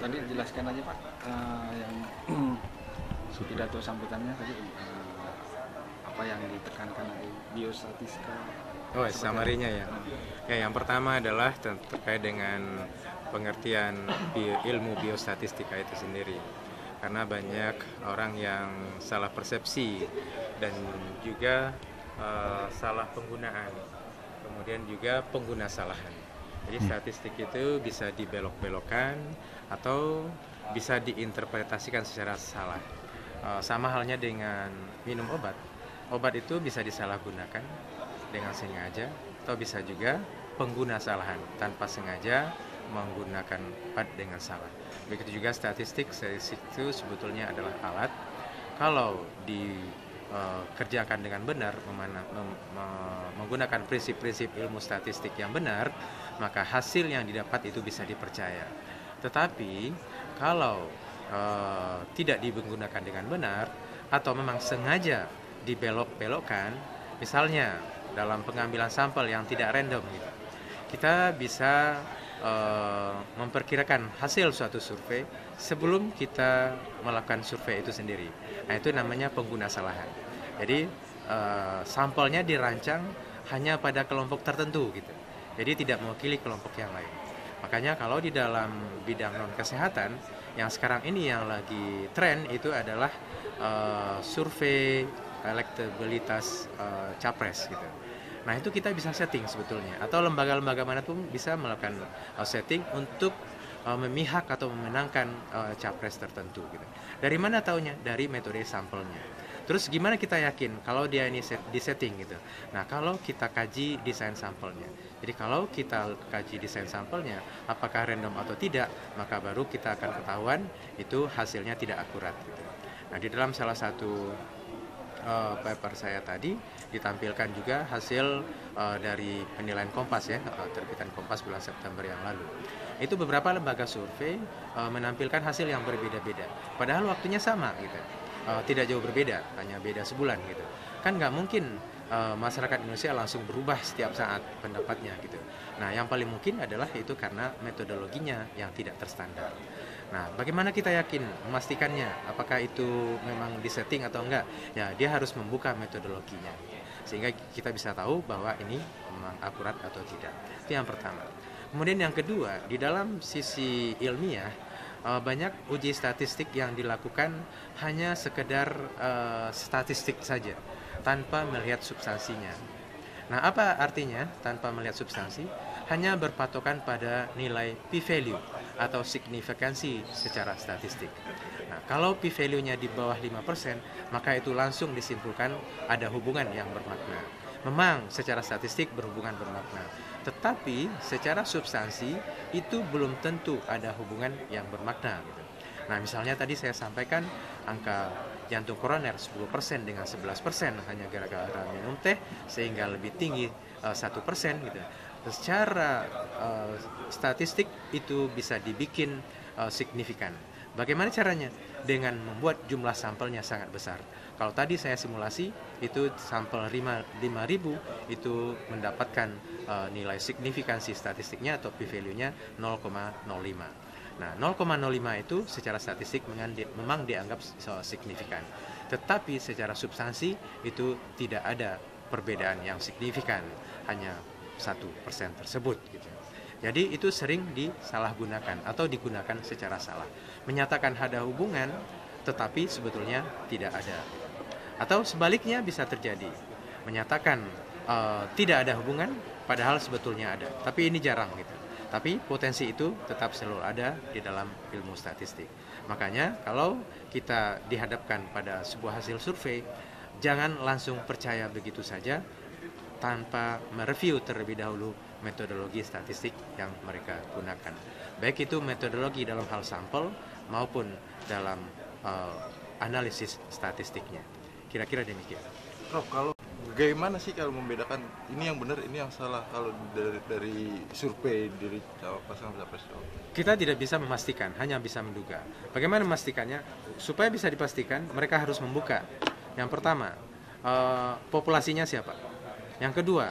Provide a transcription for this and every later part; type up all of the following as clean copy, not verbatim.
Tadi jelaskan aja Pak, yang pidato sambutannya tadi, apa yang ditekankan dari biostatistika. Oh, summary-nya ya. Ya, yang pertama adalah terkait dengan pengertian ilmu biostatistika itu sendiri. Karena banyak orang yang salah persepsi dan juga salah penggunaan. Kemudian juga pengguna salahan. Jadi statistik itu bisa dibelok-belokkan atau bisa diinterpretasikan secara salah. Sama halnya dengan minum obat. Obat itu bisa disalahgunakan dengan sengaja atau bisa juga pengguna salahan tanpa sengaja menggunakan obat dengan salah. Begitu juga statistik itu sebetulnya adalah alat. Kalau dikerjakan dengan benar, menggunakan prinsip-prinsip ilmu statistik yang benar, maka hasil yang didapat itu bisa dipercaya. Tetapi kalau tidak digunakan dengan benar atau memang sengaja dibelok-belokkan, misalnya dalam pengambilan sampel yang tidak random gitu, kita bisa memperkirakan hasil suatu survei sebelum kita melakukan survei itu sendiri. Nah, itu namanya pengguna salahan. Jadi sampelnya dirancang hanya pada kelompok tertentu gitu. Jadi tidak mewakili kelompok yang lain. Makanya kalau di dalam bidang non kesehatan yang sekarang ini yang lagi tren itu adalah survei elektabilitas capres gitu. Nah, itu kita bisa setting sebetulnya, atau lembaga-lembaga mana pun bisa melakukan setting untuk memihak atau memenangkan capres tertentu gitu. Dari mana taunya? Dari metode sampelnya. Terus gimana kita yakin kalau dia ini di setting gitu? Nah, kalau kita kaji desain sampelnya. Jadi kalau kita kaji desain sampelnya, apakah random atau tidak, maka baru kita akan ketahuan itu hasilnya tidak akurat gitu. Nah, di dalam salah satu paper saya tadi ditampilkan juga hasil dari penilaian Kompas ya, terbitan Kompas bulan September yang lalu. Itu beberapa lembaga survei menampilkan hasil yang berbeda-beda. Padahal waktunya sama gitu. Tidak jauh berbeda, hanya beda sebulan gitu. Kan nggak mungkin masyarakat Indonesia langsung berubah setiap saat pendapatnya gitu. Nah, yang paling mungkin adalah itu karena metodologinya yang tidak terstandar. Nah, bagaimana kita yakin memastikannya apakah itu memang disetting atau enggak? Ya, dia harus membuka metodologinya sehingga kita bisa tahu bahwa ini memang akurat atau tidak. Itu yang pertama. Kemudian yang kedua, di dalam sisi ilmiah banyak uji statistik yang dilakukan hanya sekedar statistik saja tanpa melihat substansinya. Nah, apa artinya tanpa melihat substansi? Hanya berpatokan pada nilai p-value atau signifikansi secara statistik. Nah, kalau p-value-nya di bawah 5%, maka itu langsung disimpulkan ada hubungan yang bermakna. Memang secara statistik berhubungan bermakna, tetapi secara substansi itu belum tentu ada hubungan yang bermakna gitu. Nah, misalnya tadi saya sampaikan angka jantung koroner 10% dengan 11% hanya gara-gara minum teh sehingga lebih tinggi 1% gitu. Secara statistik itu bisa dibikin signifikan. Bagaimana caranya? Dengan membuat jumlah sampelnya sangat besar. Kalau tadi saya simulasi itu sampel 5.000 itu mendapatkan nilai signifikansi statistiknya atau p-value-nya 0,05. Nah, 0,05 itu secara statistik memang dianggap signifikan. Tetapi secara substansi itu tidak ada perbedaan yang signifikan, hanya 1% tersebut gitu. Jadi itu sering disalahgunakan atau digunakan secara salah. Menyatakan ada hubungan tetapi sebetulnya tidak ada. Atau sebaliknya bisa terjadi. Menyatakan tidak ada hubungan padahal sebetulnya ada. Tapi ini jarang gitu. Tapi potensi itu tetap selalu ada di dalam ilmu statistik. Makanya kalau kita dihadapkan pada sebuah hasil survei, jangan langsung percaya begitu saja tanpa mereview terlebih dahulu metodologi statistik yang mereka gunakan. Baik itu metodologi dalam hal sampel maupun dalam analisis statistiknya. Kira-kira demikian. Prof, kalau bagaimana sih kalau membedakan ini yang benar, ini yang salah kalau dari survei dari pasangan capres? Kita tidak bisa memastikan, hanya bisa menduga. Bagaimana memastikannya? Supaya bisa dipastikan, mereka harus membuka. Yang pertama, populasinya siapa? Yang kedua,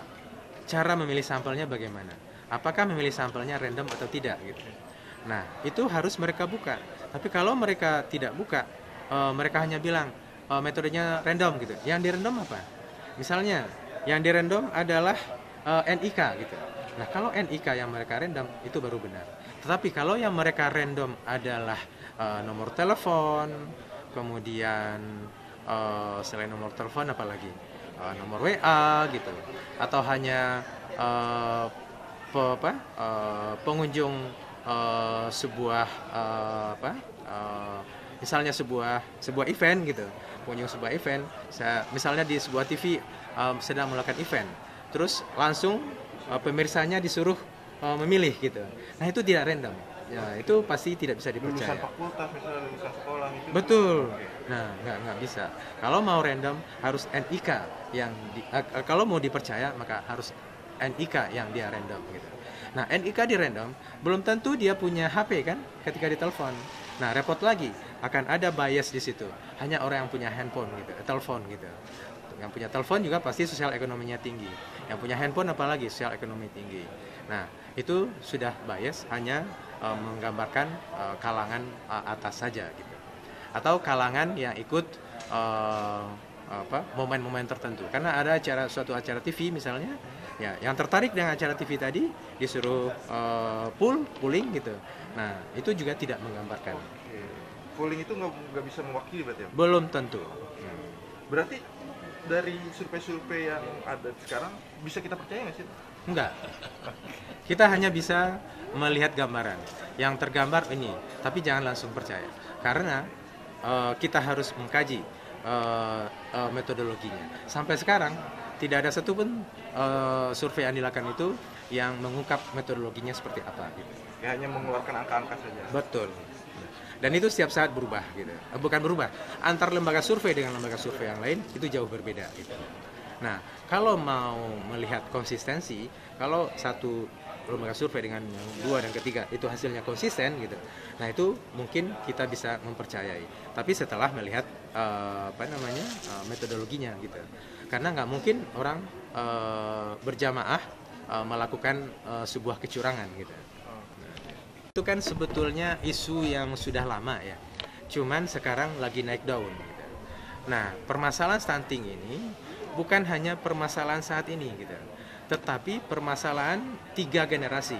cara memilih sampelnya bagaimana? Apakah memilih sampelnya random atau tidak? Gitu. Nah, itu harus mereka buka. Tapi kalau mereka tidak buka, mereka hanya bilang metodenya random gitu. Yang di random apa? Misalnya, yang di random adalah NIK gitu. Nah, kalau NIK yang mereka random itu baru benar. Tetapi kalau yang mereka random adalah nomor telepon, kemudian selain nomor telepon apalagi nomor WA gitu, atau hanya pengunjung sebuah misalnya sebuah event gitu, pengunjung sebuah event, misalnya di sebuah TV sedang melakukan event, terus langsung pemirsanya disuruh memilih gitu. Nah, itu tidak random. Ya, itu pasti tidak bisa dipercaya. Lulusan fakultas misalnya, lulusan sekolah itu. Betul. Nah, nggak bisa. Kalau mau random harus NIK yang kalau mau dipercaya maka harus NIK yang dia random gitu. Nah, NIK di random belum tentu dia punya HP kan ketika ditelepon. Nah, repot lagi, akan ada bias di situ. Hanya orang yang punya handphone gitu, telepon gitu. Yang punya telepon juga pasti sosial ekonominya tinggi. Yang punya handphone apalagi sosial ekonomi tinggi. Nah, itu sudah bias, hanya menggambarkan kalangan atas saja gitu. Atau kalangan yang ikut momen-momen tertentu. Karena ada suatu acara TV misalnya, ya yang tertarik dengan acara TV tadi disuruh pooling gitu. Nah, itu juga tidak menggambarkan. Oke. Polling itu nggak bisa mewakili berarti ya? Belum tentu. Berarti dari survei-survei yang ada sekarang bisa kita percaya nggak sih? Enggak. Kita hanya bisa melihat gambaran. Yang tergambar ini, tapi jangan langsung percaya. Karena kita harus mengkaji metodologinya. Sampai sekarang tidak ada satupun survei yang dilakukan itu yang mengungkap metodologinya seperti apa gitu. Ya, hanya mengeluarkan angka-angka saja. Betul. Dan itu setiap saat berubah gitu. Bukan berubah, antar lembaga survei dengan lembaga survei yang lain itu jauh berbeda gitu. Nah, kalau mau melihat konsistensi, kalau satu lembaga survei dengan yang dua dan ketiga itu hasilnya konsisten gitu, nah itu mungkin kita bisa mempercayai. Tapi setelah melihat metodologinya gitu, karena nggak mungkin orang berjamaah melakukan sebuah kecurangan gitu. Itu kan sebetulnya isu yang sudah lama ya, cuman sekarang lagi naik daun gitu. Nah, permasalahan stunting ini bukan hanya permasalahan saat ini gitu, tetapi permasalahan 3 generasi.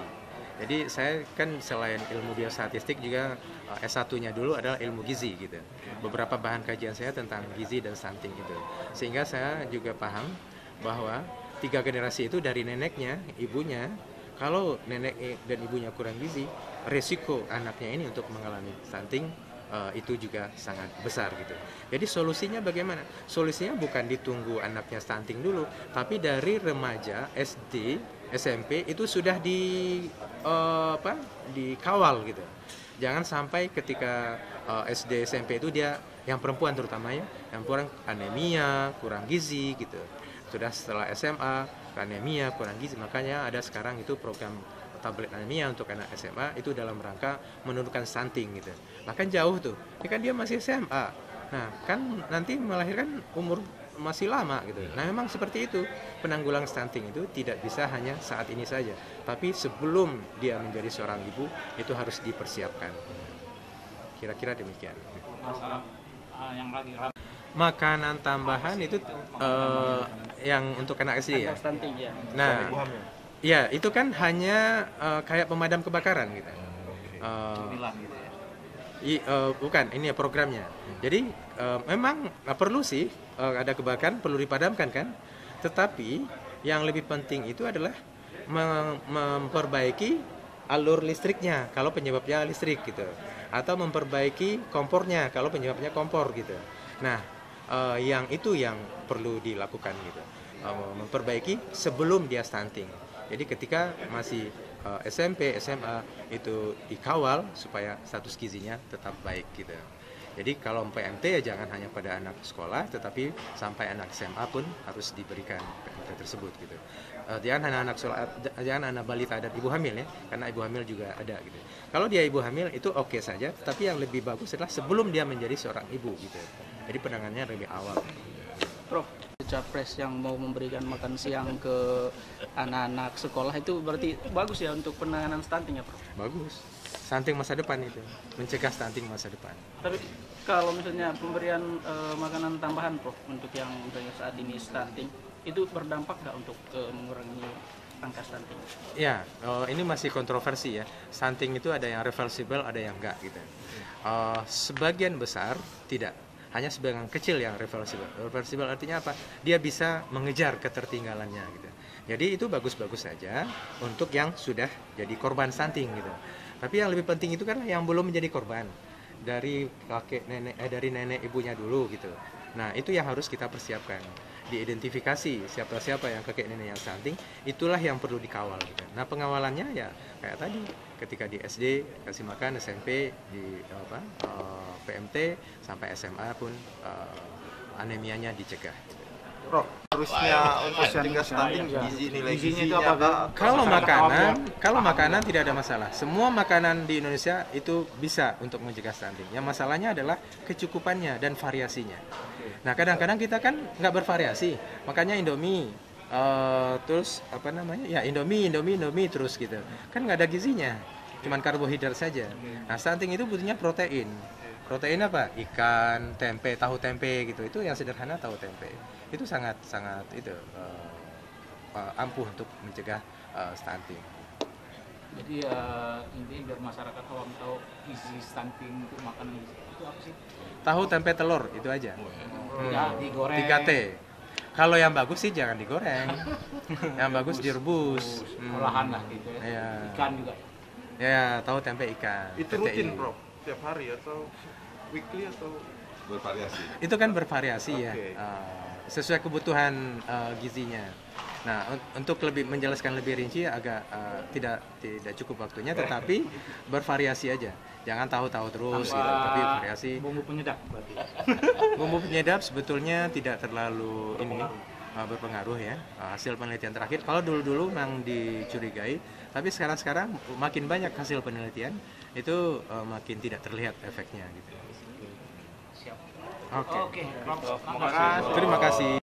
Jadi saya kan selain ilmu biostatistik juga S1-nya dulu adalah ilmu gizi gitu. Beberapa bahan kajian saya tentang gizi dan stunting itu. Sehingga saya juga paham bahwa 3 generasi itu dari neneknya, ibunya, kalau nenek dan ibunya kurang gizi, resiko anaknya ini untuk mengalami stunting itu juga sangat besar gitu. Jadi solusinya bagaimana? Solusinya bukan ditunggu anaknya stunting dulu, tapi dari remaja SD, SMP itu sudah dikawal gitu. Jangan sampai ketika SD, SMP itu dia yang perempuan terutama ya, yang kurang anemia, kurang gizi gitu. Sudah setelah SMA anemia, kurang gizi, makanya ada sekarang itu program tablet anemia untuk anak SMA itu dalam rangka menurunkan stunting gitu. Bahkan jauh tuh, ini kan dia masih SMA. Nah, kan nanti melahirkan umur masih lama gitu. Nah, memang seperti itu. Penanggulangan stunting itu tidak bisa hanya saat ini saja, tapi sebelum dia menjadi seorang ibu itu harus dipersiapkan. Kira-kira demikian. Yang lagi Makanan tambahan itu yang untuk anak SD ya. stunting ya. Nah, ya itu kan hanya kayak pemadam kebakaran gitu. Cemilan gitu ya. Bukan, ini ya programnya. Jadi memang perlu sih ada kebakaran perlu dipadamkan kan. Tetapi yang lebih penting itu adalah memperbaiki alur listriknya kalau penyebabnya listrik gitu, atau memperbaiki kompornya kalau penyebabnya kompor gitu. Nah, yang itu yang perlu dilakukan gitu, memperbaiki sebelum dia stunting. Jadi ketika masih SMP, SMA itu dikawal supaya status gizinya tetap baik gitu. Jadi kalau PMT ya jangan hanya pada anak sekolah, tetapi sampai anak SMA pun harus diberikan PMT tersebut gitu. Jangan hanya anak sekolah, jangan anak balita dan ibu hamil ya, karena ibu hamil juga ada gitu. Kalau dia ibu hamil itu oke saja, tapi yang lebih bagus adalah sebelum dia menjadi seorang ibu gitu. Jadi penanganannya lebih awal. Prof, capres yang mau memberikan makan siang ke anak-anak sekolah itu berarti bagus ya untuk penanganan stunting ya, Prof? Bagus, stunting masa depan itu, mencegah stunting masa depan. Tapi kalau misalnya pemberian makanan tambahan, Prof, untuk yang misalnya saat ini stunting, itu berdampak nggak untuk mengurangi angka stunting? Ya, ini masih kontroversi ya. Stunting itu ada yang reversible, ada yang enggak gitu. Sebagian besar tidak, hanya sebagian kecil yang reversible. Reversible artinya apa? Dia bisa mengejar ketertinggalannya gitu. Jadi itu bagus-bagus saja untuk yang sudah jadi korban stunting gitu. Tapi yang lebih penting itu kan yang belum menjadi korban, dari kakek nenek, dari nenek ibunya dulu gitu. Nah itu yang harus kita persiapkan, diidentifikasi siapa-siapa yang kakek nenek yang stunting, itulah yang perlu dikawal gitu. Nah pengawalannya ya kayak tadi, ketika di SD kasih makan, SMP di PMT, sampai SMA pun anemianya dicegah. Prof, harusnya untuk mencegah stunting nilai gizinya itu apa? Kalau makanan tidak ada masalah. Semua makanan di Indonesia itu bisa untuk mencegah stunting. Yang masalahnya adalah kecukupannya dan variasinya. Nah, kadang-kadang kita kan nggak bervariasi. Makanya Indomie, terus apa namanya? Ya Indomie terus gitu. Kan nggak ada gizinya. Cuman karbohidrat saja. Nah, stunting itu butuhnya protein. Protein apa? Ikan, tempe, tahu tempe gitu. Itu yang sederhana, tahu tempe. Itu sangat itu ampuh untuk mencegah stunting. Jadi intinya biar masyarakat awam tahu gizi stunting untuk makanan itu apa sih? Tahu, tempe, telur itu aja. Ya, digoreng. 3T. Kalau yang bagus sih jangan digoreng. Yang bagus direbus. Olahan lah gitu ya. Iya. Ikan juga. Ya, tahu, tempe, ikan. Itu TTI. rutin, Prof? Tiap hari atau weekly atau bervariasi? Itu kan bervariasi ya, Oke. sesuai kebutuhan gizinya. Nah, untuk lebih menjelaskan lebih rinci agak tidak cukup waktunya, tetapi bervariasi aja. Jangan tahu-tahu terus, gitu, tapi variasi. Bumbu penyedap berarti. Bumbu penyedap sebetulnya tidak terlalu berpengaruh ya. Hasil penelitian terakhir, kalau dulu-dulu memang dicurigai, tapi sekarang makin banyak hasil penelitian itu makin tidak terlihat efeknya gitu. Siap. Oke. Oke, Prof. Terima kasih.